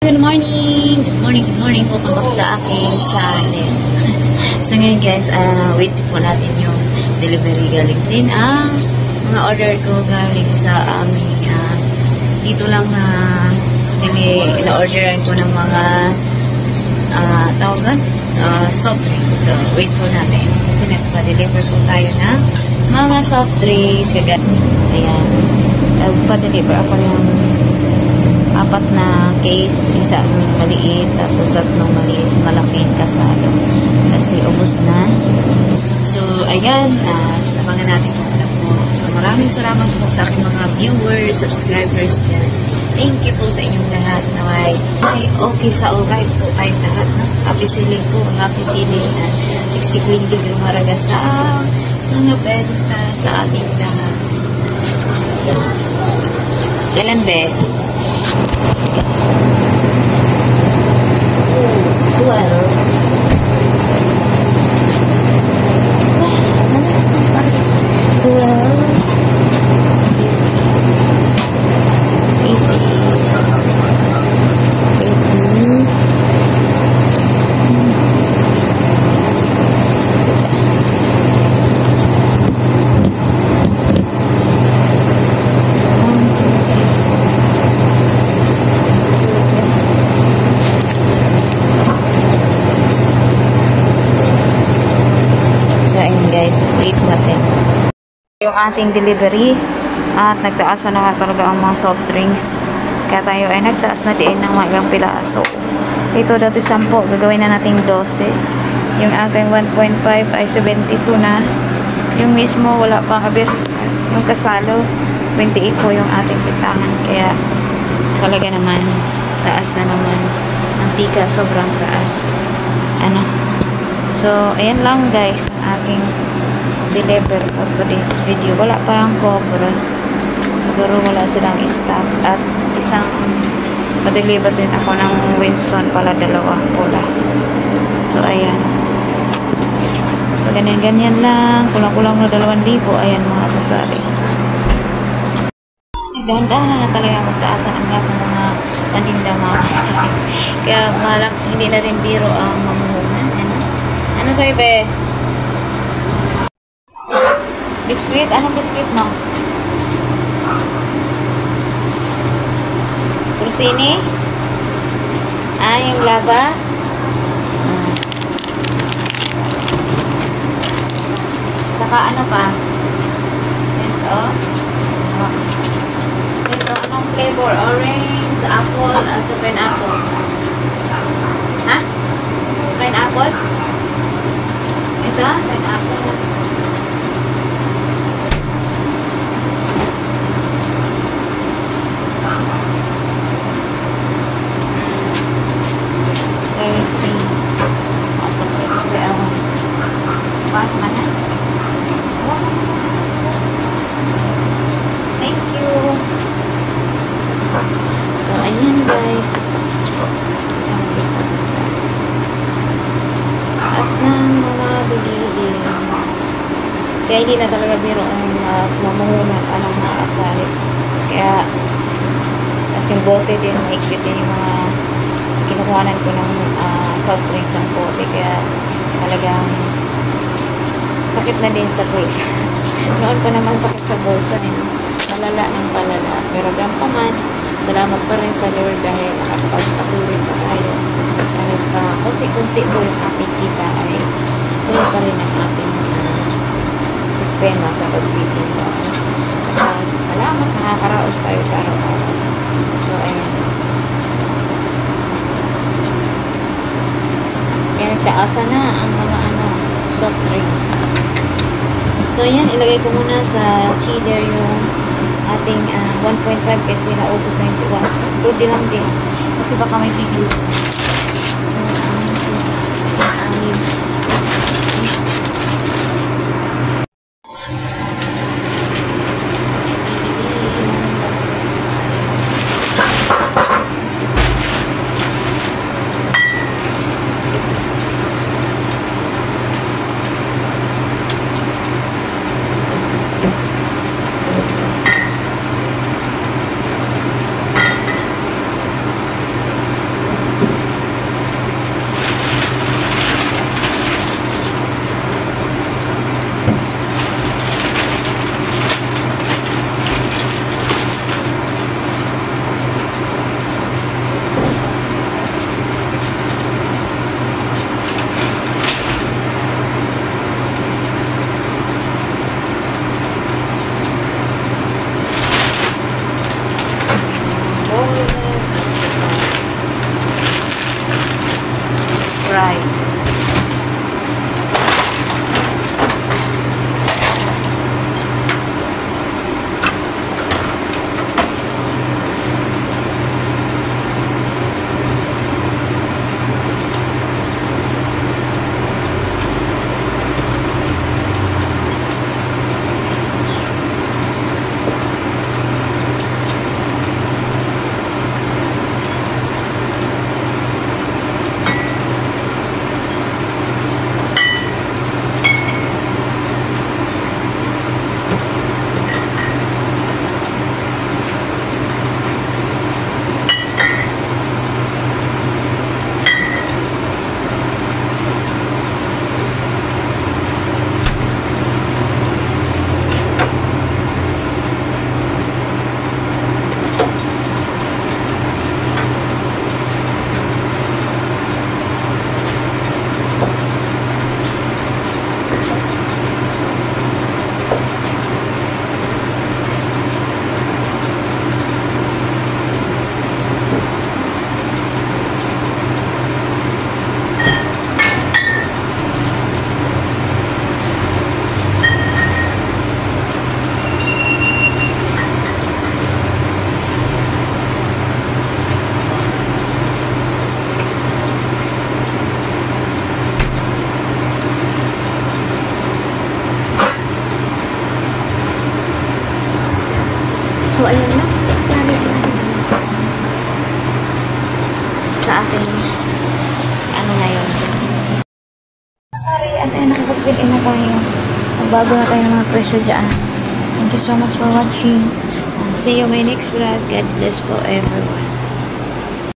Good morning! Good morning, good morning. Welcome back sa aking channel. So ngayon guys, wait po natin yung delivery galing sa din. Mga order ko galing sa aming dito lang in-orderan ko ng mga tawagan soft drinks. So wait po natin kasi nagpa-deliver po tayo ng mga soft drinks. Ayan, nagpa-deliver ako ng 4 na case, isang maliit, tapos 3 maliit, malaking kasalo. Kasi ubos na. So, ayan, labangan natin po. So, maraming salamat po sa aking mga viewers, subscribers dyan. Thank you po sa inyong lahat na may okay sa alright po kayong lahat. Happy selling po, happy selling. Siksiklindi lumaraga sa mga benta sa ating lahat. Kailan ba? 8 natin. Yung ating delivery at nagtaas na nga talaga ang mga soft drinks. Kaya tayo ay nagtaas na din ng mga ilang piraso. Ito dati 10, gagawin na nating 12. Yung ating 1.5 ay 72 na. Yung mismo wala pang abit. Yung kasalo 28 po yung ating pitangan. Kaya talaga naman taas na naman ang tika, sobrang taas. So ayan lang guys ang aking deliver for today's video. Wala pa ang cobra. Siguro wala silang stock. At isang pa-deliver din ako ng Winston pala, 2 pula. So ayan. So, ganyan lang. Kulang-kulang na 2,000. Ayan mga kasari. Dahan-dahan na talaga magtaasan ang lahat ng mga paninda mga kasari. Kaya malak, hindi na rin biro ang mamuhunan. Ano sa'yo be? Biskuit? Anong biskuit mo? Crostini? Yung lava? Saka ano pa? Ito? Okay, so anong flavor? Orange, apple, at pineapple. Ha? Pineapple? Ito? Pineapple. Thank you. So, ayan guys. Taas ng mga bili. Kaya hindi na talaga biro ang mamuhunan anong mga asalit. Kaya tapos yung bote din, maikbit din yung mga kinukuhanan ko ng soft drinks ang bote. Kaya talagang sakit na din sa bulsa. Noon pa naman sakit sa bulsa. Malala ng palala. Pero gampaman, salamat pa rin sa Lord dahil nakapagpatuloy pa tayo. Kahit pa kunti-kunti po yung ating kita ay tuloy pa rin ang ating sistema sa pagtitinda. Saka salamat, nakakaraos tayo sa araw-araw. So, ayan. Kaya nagtaasa na ang mga soft drinks. So, yan. Ilagay ko muna sa chiller yung ating 1.5 kasi naubos na yung chihuahua. So, good lang din. Kasi baka may video. fry. So, ayan na. Salit natin sa ating ano ngayon. Sorry, at ayun, nakapag-fill-in na tayo. Magbago na tayo ng mga presyo dyan. Thank you so much for watching. See you in my next vlog. God bless po everyone.